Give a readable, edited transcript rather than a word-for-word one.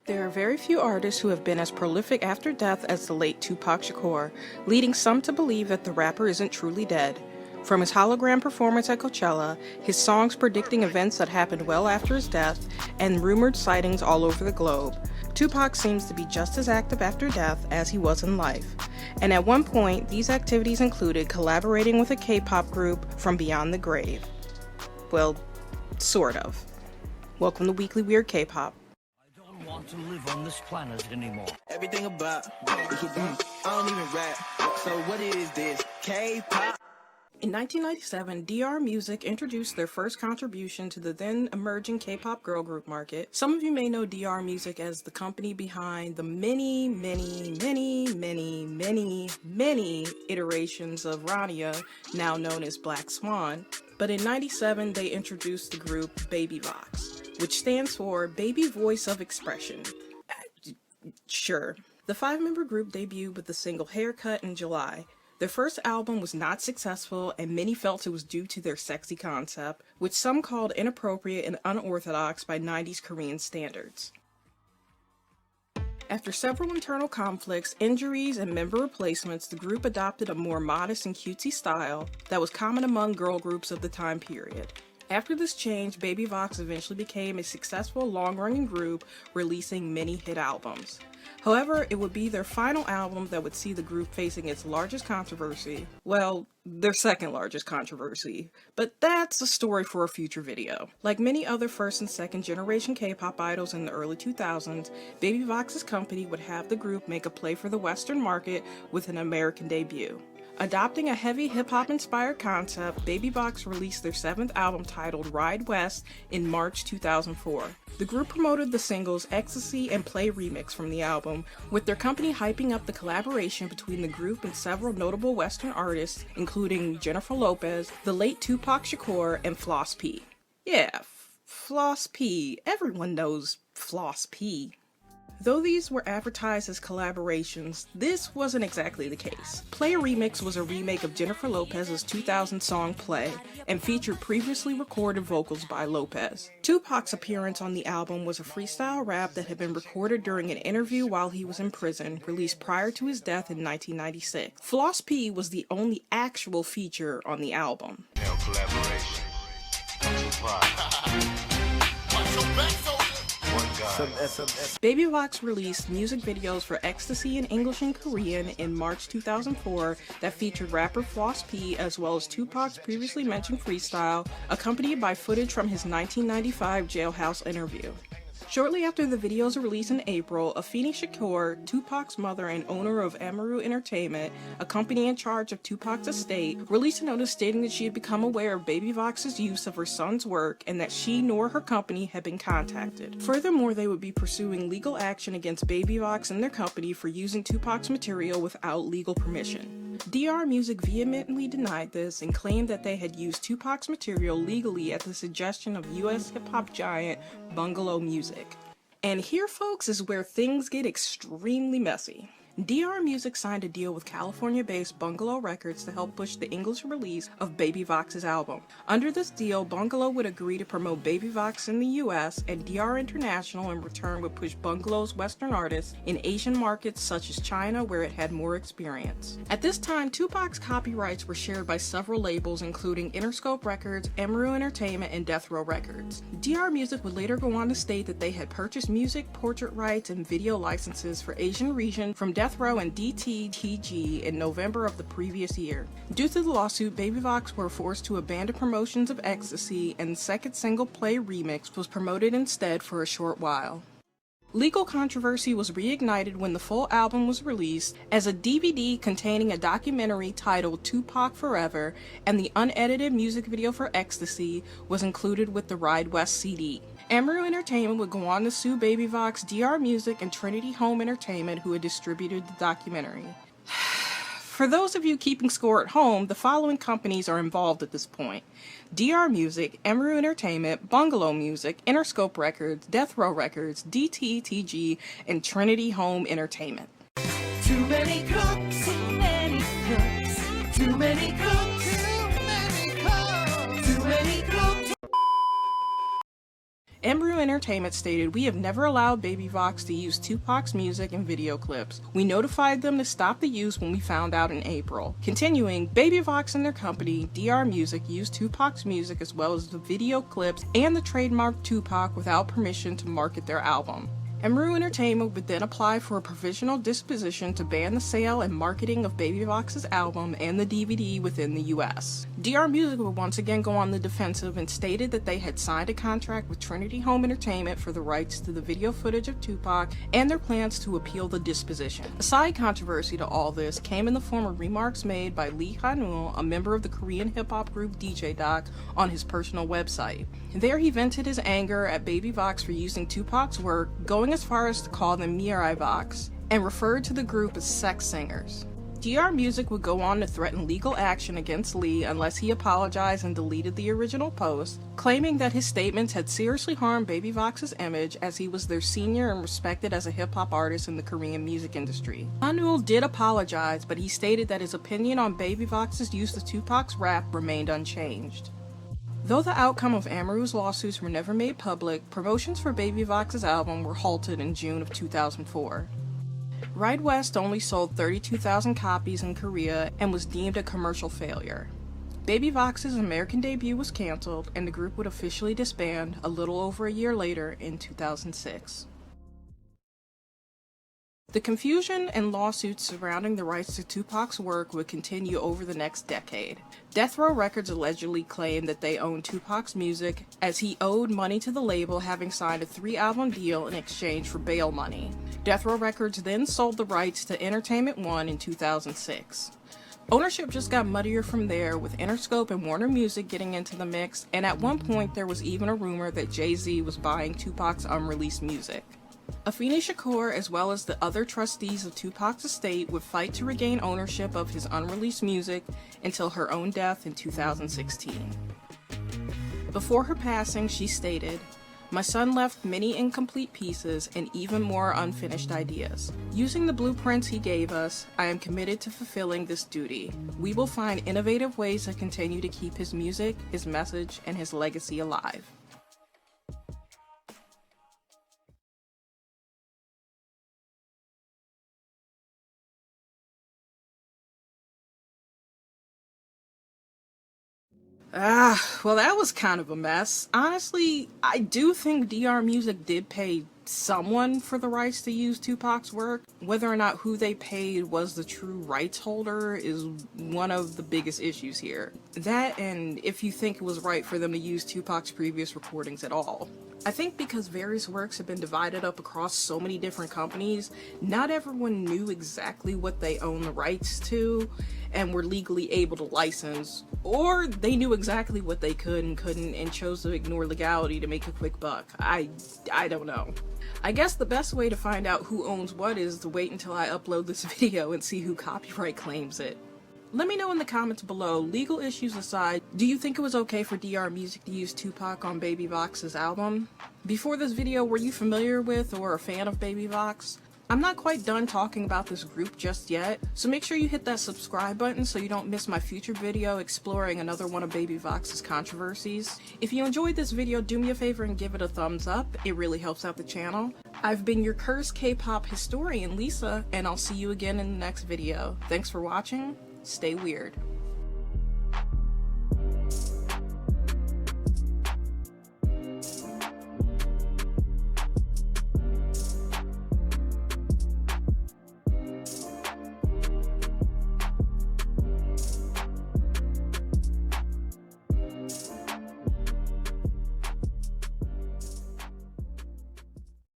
There are very few artists who have been as prolific after death as the late Tupac Shakur, leading some to believe that the rapper isn't truly dead. From his hologram performance at Coachella, his songs predicting events that happened well after his death, and rumored sightings all over the globe, Tupac seems to be just as active after death as he was in life. And at one point, these activities included collaborating with a K-pop group from beyond the grave. Well, sort of. Welcome to Weekly Weird K-pop. Want to live on this planet anymore. Everything about I don't even rap. So what is this? K-pop. In 1997, DR Music introduced their first contribution to the then emerging K-pop girl group market. Some of you may know DR Music as the company behind the many iterations of Rania, now known as Black Swan. But in 97, they introduced the group V.o.x, which stands for Baby Voice of Expression. Sure. The five-member group debuted with the single Haircut in July. Their first album was not successful, and many felt it was due to their sexy concept, which some called inappropriate and unorthodox by 90s Korean standards. After several internal conflicts, injuries, and member replacements, the group adopted a more modest and cutesy style that was common among girl groups of the time period. After this change, V.o.x eventually became a successful long-running group, releasing many hit albums. However, it would be their final album that would see the group facing its largest controversy. Well, their second largest controversy. But that's a story for a future video. Like many other first and second generation K-pop idols in the early 2000s, V.o.x's company would have the group make a play for the Western market with an American debut. Adopting a heavy hip-hop inspired concept, V.o.x released their seventh album titled Ride West in March 2004. The group promoted the singles Xcstasy and Play remix from the album, with their company hyping up the collaboration between the group and several notable Western artists, including Jennifer Lopez, the late Tupac Shakur, and Floss P. Yeah, Floss P. Everyone knows Floss P. Though these were advertised as collaborations, this wasn't exactly the case. Play Remix was a remake of Jennifer Lopez's 2000 song Play, and featured previously recorded vocals by Lopez. Tupac's appearance on the album was a freestyle rap that had been recorded during an interview while he was in prison, released prior to his death in 1996. Floss P was the only actual feature on the album. Collaboration. V.o.x released music videos for Xcstasy in English and Korean in March 2004 that featured rapper Floss P as well as Tupac's previously mentioned freestyle, accompanied by footage from his 1995 jailhouse interview. Shortly after the videos released in April, Afeni Shakur, Tupac's mother and owner of Amaru Entertainment, a company in charge of Tupac's estate, released a notice stating that she had become aware of V.o.x's use of her son's work and that she nor her company had been contacted. Furthermore, they would be pursuing legal action against V.o.x and their company for using Tupac's material without legal permission. DR Music vehemently denied this and claimed that they had used Tupac's material legally at the suggestion of US hip-hop giant Bungalow Music. And here, folks, is where things get extremely messy. DR Music signed a deal with California-based Bungalow Records to help push the English release of V.o.x's album. Under this deal, Bungalow would agree to promote V.o.x in the US, and DR International in return would push Bungalow's Western artists in Asian markets such as China, where it had more experience. At this time, Tupac's copyrights were shared by several labels including Interscope Records, Amaru Entertainment, and Death Row Records. DR Music would later go on to state that they had purchased music, portrait rights, and video licenses for Asian region from Death Row and DTTG in November of the previous year. Due to the lawsuit, V.o.x were forced to abandon promotions of Xcstasy, and the second single Play remix was promoted instead for a short while. Legal controversy was reignited when the full album was released as a DVD containing a documentary titled Tupac Forever, and the unedited music video for Xcstasy was included with the Ride West CD. Amaru Entertainment would go on to sue V.o.x, DR Music, and Trinity Home Entertainment, who had distributed the documentary. For those of you keeping score at home, the following companies are involved at this point: DR Music, Amaru Entertainment, Bungalow Music, Interscope Records, Death Row Records, DTTG, and Trinity Home Entertainment. Too many cooks, too many cooks, too many cooks, too many cooks, too many cooks. Embryo Entertainment stated, "We have never allowed Baby V.o.x to use Tupac's music in video clips. We notified them to stop the use when we found out in April." Continuing, Baby V.o.x and their company, DR Music, used Tupac's music as well as the video clips and the trademark Tupac without permission to market their album. Embryo Entertainment would then apply for a provisional disposition to ban the sale and marketing of Baby V.o.x's album and the DVD within the US. DR Music would once again go on the defensive and stated that they had signed a contract with Trinity Home Entertainment for the rights to the video footage of Tupac and their plans to appeal the disposition. A side controversy to all this came in the form of remarks made by Lee Han-ul, a member of the Korean hip-hop group DJ Doc, on his personal website. There he vented his anger at Baby V.o.x for using Tupac's work, going as far as to call them Mirai V.o.x, and referred to the group as sex singers. DR Music would go on to threaten legal action against Lee unless he apologized and deleted the original post, claiming that his statements had seriously harmed Baby V.o.x's image as he was their senior and respected as a hip-hop artist in the Korean music industry. Han-ul did apologize, but he stated that his opinion on Baby V.o.x's use of Tupac's rap remained unchanged. Though the outcome of Embryo's lawsuits were never made public, promotions for Baby V.o.x's album were halted in June of 2004. Ride West only sold 32,000 copies in Korea and was deemed a commercial failure. Baby V.o.x's American debut was cancelled, and the group would officially disband a little over a year later in 2006. The confusion and lawsuits surrounding the rights to Tupac's work would continue over the next decade. Death Row Records allegedly claimed that they owned Tupac's music, as he owed money to the label, having signed a 3-album deal in exchange for bail money. Death Row Records then sold the rights to Entertainment One in 2006. Ownership just got muddier from there, with Interscope and Warner Music getting into the mix, and at one point there was even a rumor that Jay-Z was buying Tupac's unreleased music. Afeni Shakur, as well as the other trustees of Tupac's estate, would fight to regain ownership of his unreleased music until her own death in 2016. Before her passing, she stated, "My son left many incomplete pieces and even more unfinished ideas. Using the blueprints he gave us, I am committed to fulfilling this duty. We will find innovative ways to continue to keep his music, his message, and his legacy alive." Well, that was kind of a mess. Honestly, I do think DR Music did pay someone for the rights to use Tupac's work. Whether or not who they paid was the true rights holder is one of the biggest issues here. That, and if you think it was right for them to use Tupac's previous recordings at all. I think because various works have been divided up across so many different companies, not everyone knew exactly what they own the rights to and were legally able to license, or they knew exactly what they could and couldn't and chose to ignore legality to make a quick buck. I don't know. I guess the best way to find out who owns what is to wait until I upload this video and see who copyright claims it. Let me know in the comments below, legal issues aside, do you think it was okay for DR Music to use Tupac on Baby V.o.x's album? Before this video, were you familiar with or a fan of Baby V.o.x? I'm not quite done talking about this group just yet, so make sure you hit that subscribe button so you don't miss my future video exploring another one of Baby V.o.x's controversies. If you enjoyed this video, do me a favor and give it a thumbs up, it really helps out the channel. I've been your cursed K-pop historian, Lisa, and I'll see you again in the next video. Thanks for watching, stay weird.